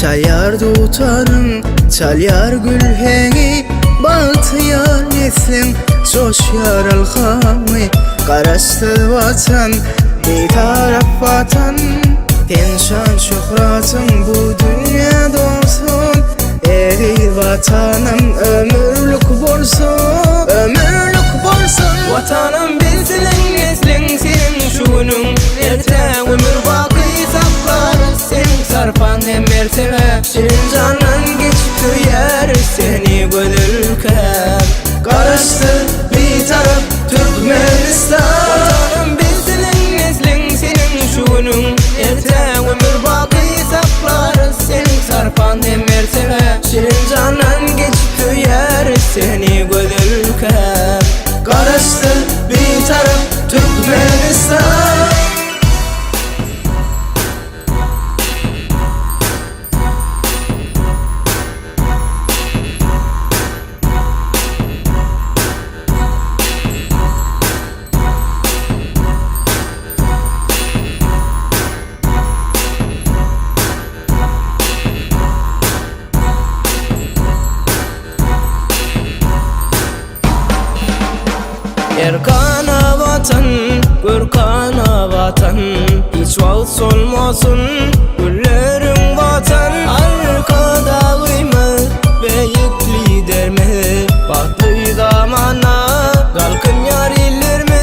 Çalyar tutarım, çalyar gülheni, Baltıyar nesin, coşyar alhamı. Karıştı vatan, bir taraf vatan. Tenşan şöhratın bu dünyada olsun. Eri vatanım ömürlük bolsun, ömürlük bolsun. Vatanım bilsin neslin senin şunun, erte ömür baki saklar senin sarpan hem mertebe. Şirin canın geçip yer seni gönülken. Karıştı bir taraf Türkmenistan. Vatanım bilsin neslin senin şunun, erte ömür baki saklar senin sarpan hem mertebe. Şirin canın geçip yer seni gönülken. Karıştı bir taraf Türkmenistan. Erkana vatan, Gürkana vatan, hiç vakt solmasın güllerin vatan. Arkada kıymet ve yük lider mi? Baktı damana kalkın yar iller mi?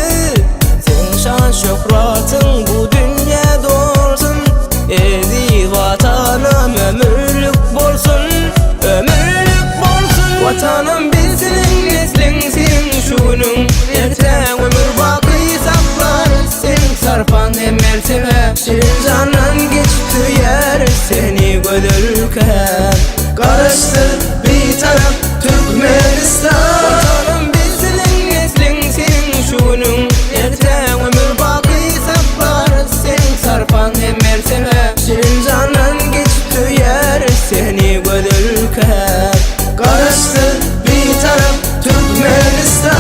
Sen şan şöhratın bu dünyada olsun. Ezi vatanım ömürlük bolsun, ömürlük bolsun. Vatanım bilsin neslin senin şunun, erte ömür baki saklar senin sarpan hem mertebe. Şirin canın geçip yer seni gönülken. Karıştı bir taraf Türkmenistan. Vatanım bilsin neslin senin şunun, erte ömür baki saklar senin sarpan hem mertebe. Şirin canın geçip yer seni gönülken. Karıştı bir taraf Türkmenistan.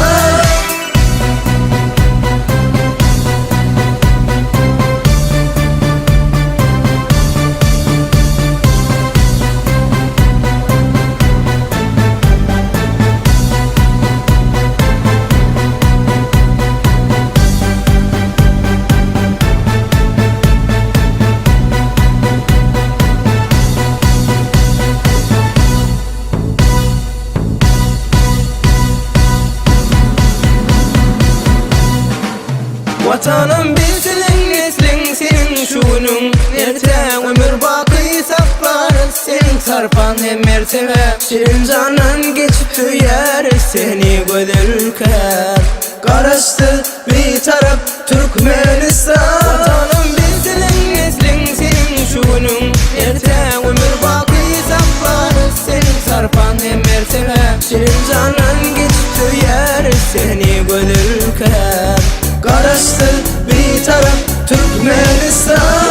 Vatanım bilsin neslin senin şunun, erte ömür baki saklar senin sarpan hem mertebe. Şirin canın geçip yer seni gönülken. Karıştı bir taraf Türkmenistan. Vatanım bilsin neslin senin şunun, erte ömür baki saklar senin sarpan hem mertebe. Şirin canın geçip yer seni gönülken. Karıştı bir taraf Türkmenistan.